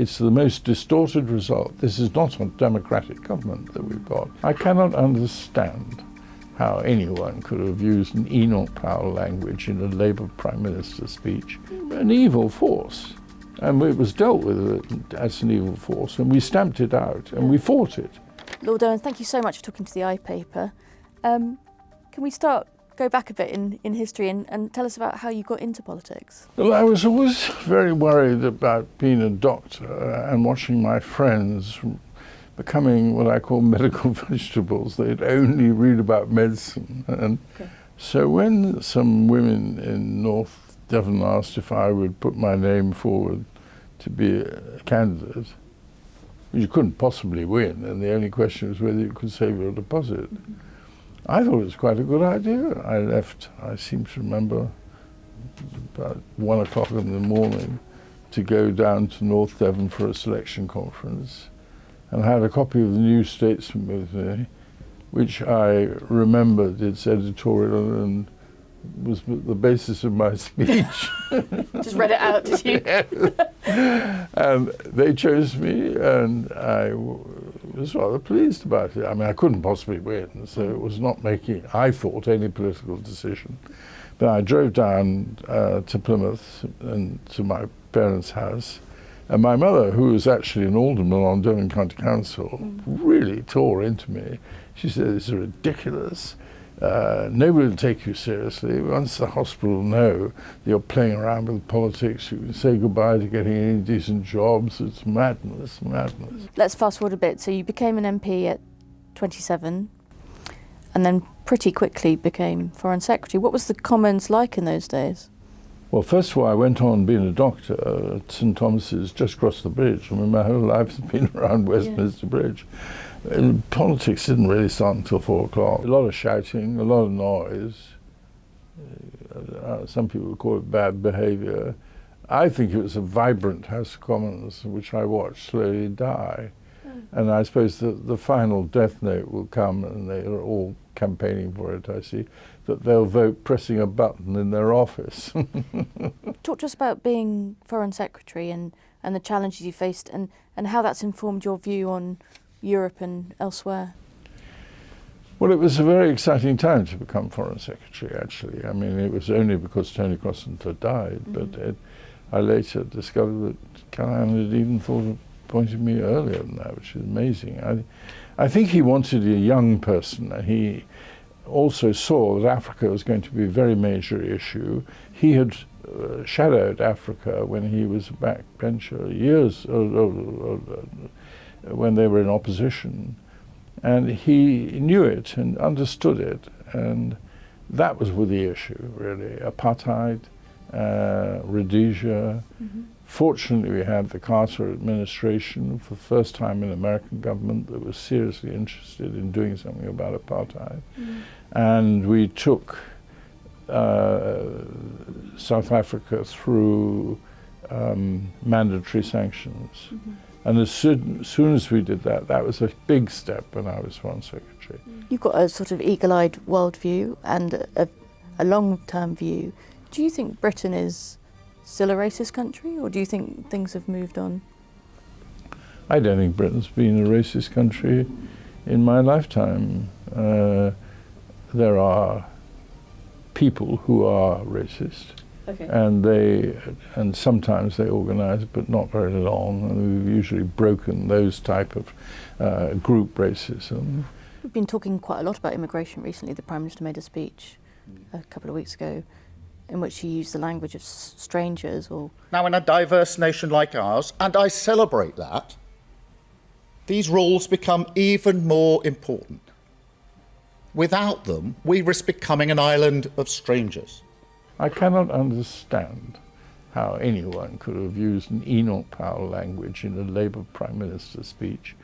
It's the most distorted result. This is not a democratic government that we've got. I cannot understand how anyone could have used an Enoch Powell language in a Labour Prime Minister's speech. An evil force. And it was dealt with as an evil force, and we stamped it out, and we fought it. Lord Owen, thank you so much for talking to the iPaper. Can we go back a bit in history and tell us about how you got into politics? Well, I was always very worried about being a doctor and watching my friends becoming what I call medical vegetables. They'd only read about medicine. And so when some women in North Devon asked if I would put my name forward to be a candidate, you couldn't possibly win, and the only question was whether you could save your deposit. I thought it was quite a good idea. I left, I seem to remember, about 1 o'clock in the morning to go down to North Devon for a selection conference, and I had a copy of the New Statesman with me, which I remembered its editorial and was the basis of my speech. Just read it out, did you? Yes. And they chose me, and I was rather pleased about it. I mean, I couldn't possibly win, so it was not making, I thought, any political decision. But I drove down to Plymouth and to my parents' house, and my mother, who was actually an alderman on Devon County Council, really tore into me. She said, "It's ridiculous. Nobody will take you seriously. Once the hospital know you're playing around with politics, you can say goodbye to getting any decent jobs. It's madness, madness." Let's fast forward a bit. So you became an MP at 27 and then pretty quickly became Foreign Secretary. What was the Commons like in those days? Well, first of all, I went on being a doctor at St Thomas's just across the bridge. I mean, my whole life has been around Westminster Bridge. And politics didn't really start until 4 o'clock. A lot of shouting, a lot of noise. Some people would call it bad behaviour. I think it was a vibrant House of Commons, which I watched slowly die. And I suppose the final death note will come, and they are all campaigning for it, I see, that they'll vote pressing a button in their office. Talk to us about being Foreign Secretary and the challenges you faced and how that's informed your view on Europe and elsewhere. Well, it was a very exciting time to become Foreign Secretary, actually. I mean, it was only because Tony Crosland had died, but I later discovered that Callahan had even thought of appointing me earlier than that, which is amazing. I think he wanted a young person. He also saw that Africa was going to be a very major issue. He had shadowed Africa when he was a backbencher years when they were in opposition, and he knew it and understood it, and that was with the issue, really. Apartheid, Rhodesia. Fortunately, we had the Carter administration for the first time in American government that was seriously interested in doing something about apartheid. And we took South Africa through mandatory sanctions. And as soon as we did that, that was a big step when I was Foreign Secretary. You've got a sort of eagle-eyed worldview and a long-term view. Do you think Britain is still a racist country, or do you think things have moved on? I don't think Britain's been a racist country in my lifetime. There are people who are racist, and sometimes they organise, but not very long, and we've usually broken those type of group racism. We've been talking quite a lot about immigration recently. The Prime Minister made a speech a couple of weeks ago in which he used the language of strangers or... Now, in a diverse nation like ours, and I celebrate that, these rules become even more important. Without them, we risk becoming an island of strangers. I cannot understand how anyone could have used an Enoch Powell language in a Labour Prime Minister's speech.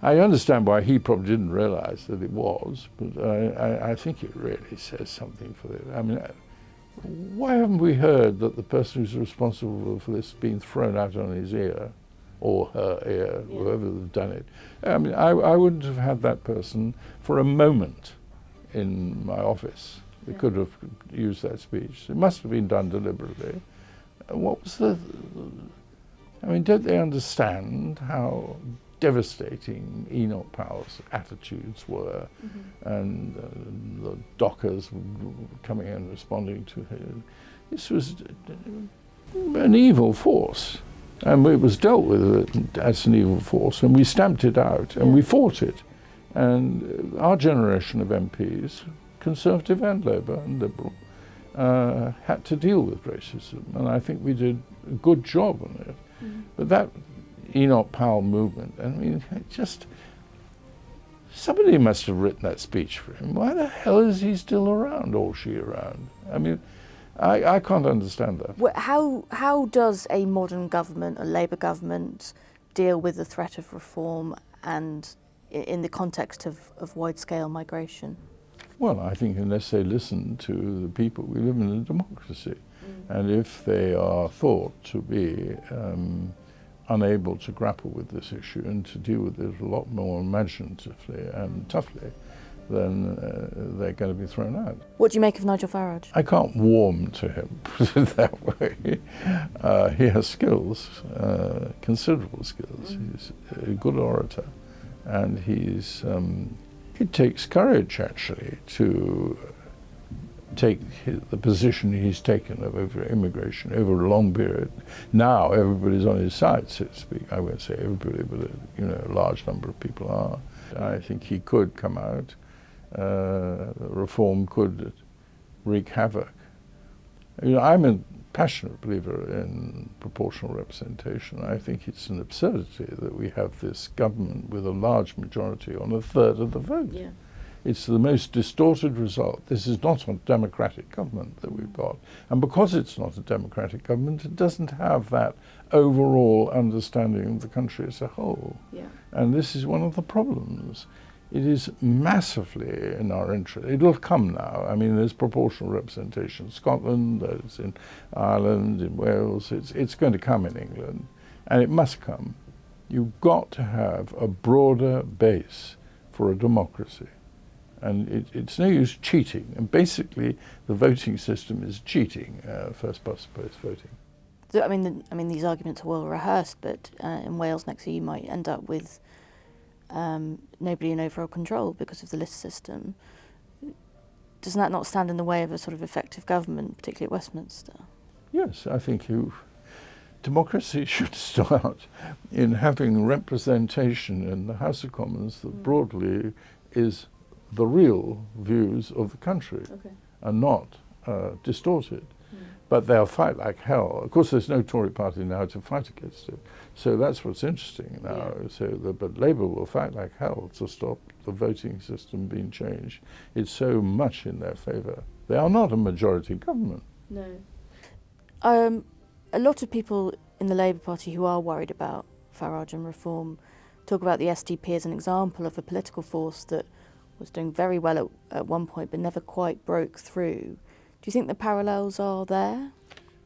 I understand why he probably didn't realise that it was, but I think it really says something for it. I mean, why haven't we heard that the person who's responsible for this has been thrown out on his ear, or her ear, whoever has done it? I mean, I wouldn't have had that person for a moment in my office. We could have used that speech. It must have been done deliberately. What was I mean, don't they understand how devastating Enoch Powell's attitudes were, and the dockers coming in responding to him? This was an evil force, and it was dealt with as an evil force, and we stamped it out, and we fought it. And our generation of MPs, Conservative and Labour and Liberal, had to deal with racism, and I think we did a good job on it. But that Enoch Powell movement, I mean, somebody must have written that speech for him. Why the hell is he still around, or she around? I mean, I can't understand that. Well, how does a modern government, a Labour government, deal with the threat of reform and in the context of wide-scale migration? Well, I think unless they listen to the people, we live in a democracy. And if they are thought to be unable to grapple with this issue and to deal with it a lot more imaginatively and toughly, then they're going to be thrown out. What do you make of Nigel Farage? I can't warm to him, put it that way. He has skills, considerable skills. He's a good orator, and it takes courage, actually, to take the position he's taken over immigration over a long period. Now everybody's on his side, so to speak. I won't say everybody, but a large number of people are. I think he could come out. Reform could wreak havoc. I'm a passionate believer in proportional representation. I think it's an absurdity that we have this government with a large majority on a third of the vote. Yeah. It's the most distorted result. This is not a democratic government that we've got. And because it's not a democratic government, it doesn't have that overall understanding of the country as a whole. Yeah. And this is one of the problems. It is massively in our interest. It'll come now. I mean, there's proportional representation in Scotland, there's in Ireland, in Wales. It's going to come in England, and it must come. You've got to have a broader base for a democracy. And it's no use cheating. And basically, the voting system is cheating, first past the post voting. So, I mean, these arguments are well rehearsed, but in Wales next year you might end up with nobody in overall control because of the list system. Doesn't that not stand in the way of a sort of effective government, particularly at Westminster? Yes, I think democracy should start in having representation in the House of Commons that broadly is the real views of the country, and not distorted. But they'll fight like hell. Of course, there's no Tory party now to fight against it. So that's what's interesting now. Yeah. But Labour will fight like hell to stop the voting system being changed. It's so much in their favour. They are not a majority government. No. A lot of people in the Labour Party who are worried about Farage and reform talk about the SDP as an example of a political force that was doing very well at one point but never quite broke through. Do you think the parallels are there?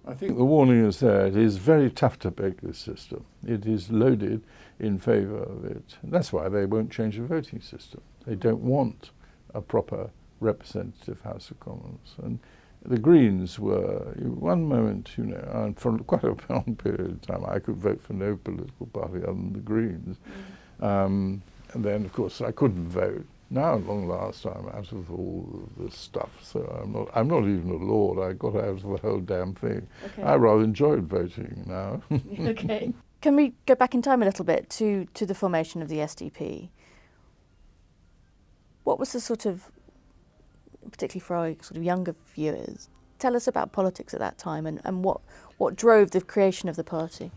I think the warning is there. It is very tough to break this system. It is loaded in favour of it. And that's why they won't change the voting system. They don't want a proper representative House of Commons. And the Greens were, one moment, and for quite a long period of time, I could vote for no political party other than the Greens. And then, of course, I couldn't vote. Now, at long last, I'm out of all of this stuff, so I'm not even a lord. I got out of the whole damn thing. Okay. I rather enjoyed voting now. Okay. Can we go back in time a little bit to the formation of the SDP? What was the sort of, particularly for our sort of younger viewers, tell us about politics at that time and what drove the creation of the party?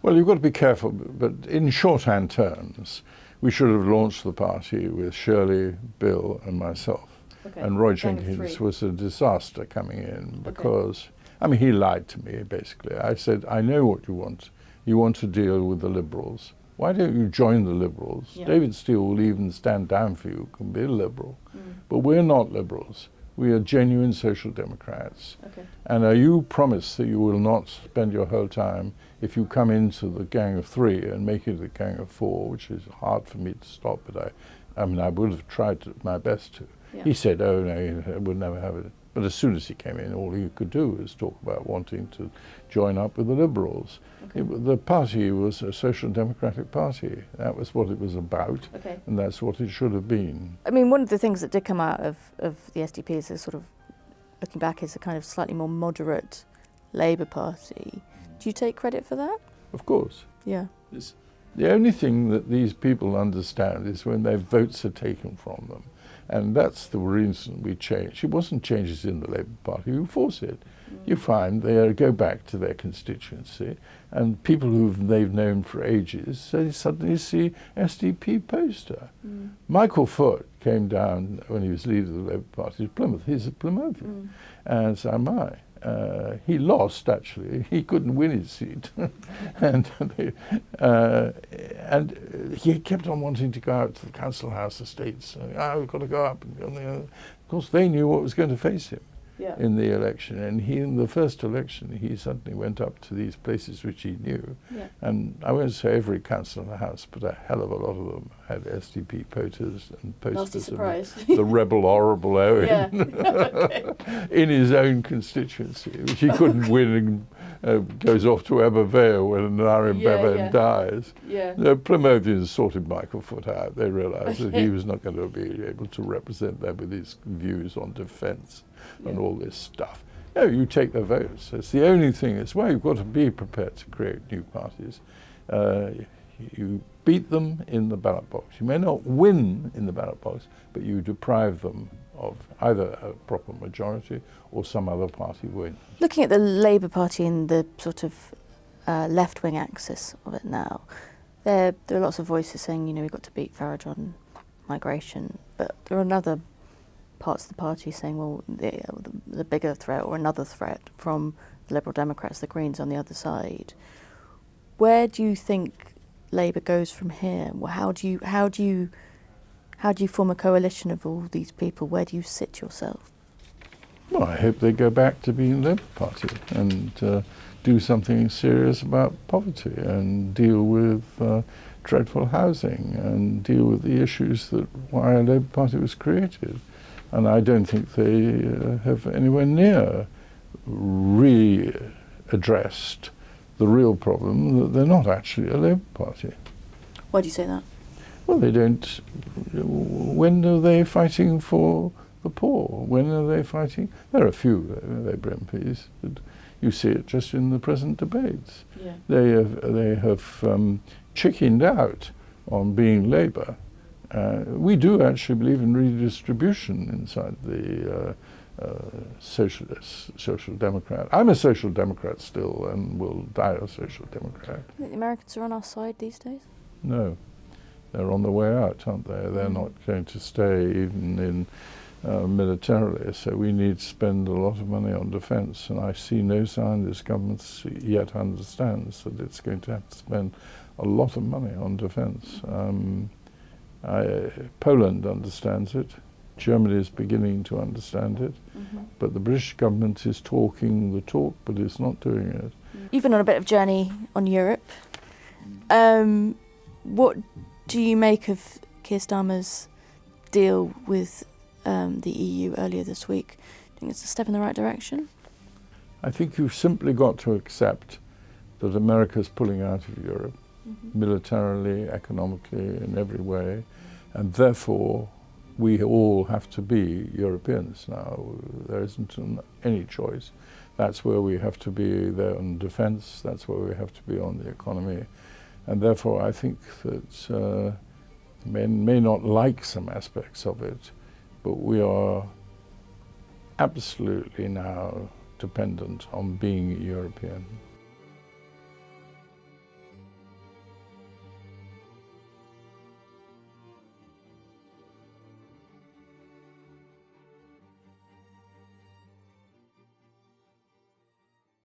Well, you've got to be careful, but in shorthand terms, we should have launched the party with Shirley, Bill and myself. Okay. And Roy Jenkins was a disaster coming in because, I mean, he lied to me, basically. I said, I know what you want. You want to deal with the Liberals. Why don't you join the Liberals? Yeah. David Steele will even stand down for you, can be a Liberal. But we're not Liberals. We are genuine Social Democrats. Okay. And you promise that you will not spend your whole time, if you come into the Gang of Three and make it a Gang of Four, which is hard for me to stop, but I would have tried my best to. Yeah. He said, oh no, he would never have it. But as soon as he came in, all he could do was talk about wanting to join up with the Liberals. Okay. The party was a social democratic party. That was what it was about, Okay. and that's what it should have been. I mean, one of the things that did come out of the SDP is a sort of, looking back, is a kind of slightly more moderate Labour Party. Do you take credit for that? Of course. Yeah. The only thing that these people understand is when their votes are taken from them. And that's the reason we changed. It wasn't changes in the Labour Party, you force it. You find they go back to their constituency, and people who they've known for ages, they suddenly see SDP poster. Michael Foot came down when he was leader of the Labour Party to Plymouth. He's a Plymouthian, and so am I. He lost, actually. He couldn't win his seat. and he kept on wanting to go out to the council house estates. We've got to go up. And, of course, they knew what was going to face him in the election. And in the first election, he suddenly went up to these places which he knew. And I won't say every council house, but a hell of a lot of them had SDP posters and posters of the rebel horrible Owen in his own constituency, which he couldn't win, and goes off to Abervale when Narin Bevan dies. The Plymothians sorted Michael Foot out. They realised that he was not going to be able to represent them with his views on defence and all this stuff. No, you take their votes. It's the only thing. It's why you've got to be prepared to create new parties. You beat them in the ballot box. You may not win in the ballot box, but you deprive them of either a proper majority or some other party win. Looking at the Labour Party in the sort of left-wing axis of it now, there are lots of voices saying, you know, we've got to beat Farage on migration, but there are other parts of the party saying, well, the bigger threat or another threat from the Liberal Democrats, the Greens on the other side. Where do you think Labour goes from here? How do you form a coalition of all these people? Where do you sit yourself? Well, I hope they go back to being the Labour Party and do something serious about poverty and deal with dreadful housing and deal with the issues that why a Labour Party was created. And I don't think they have anywhere near readdressed the real problem that they're not actually a Labour Party. Why do you say that? Well, they don't. When are they fighting for the poor? When are they fighting? There are a few Labour MPs, but you see it just in the present debates. They have chickened out on being Labour. We do actually believe in redistribution inside the social democrat. I'm a social democrat still and will die a social democrat. Do you think the Americans are on our side these days? No. They're on the way out, aren't they? They're not going to stay even in militarily, so we need to spend a lot of money on defence, and I see no sign this government yet understands that it's going to have to spend a lot of money on defence. Poland understands it. Germany is beginning to understand it, but the British government is talking the talk, but it's not doing it. You've been on a bit of journey on Europe. What do you make of Keir Starmer's deal with the EU earlier this week? Do you think it's a step in the right direction? I think you've simply got to accept that America's pulling out of Europe, militarily, economically, in every way, and therefore we all have to be Europeans now. There isn't any choice. That's where we have to be there on defence, that's where we have to be on the economy. And therefore I think that men may not like some aspects of it, but we are absolutely now dependent on being European.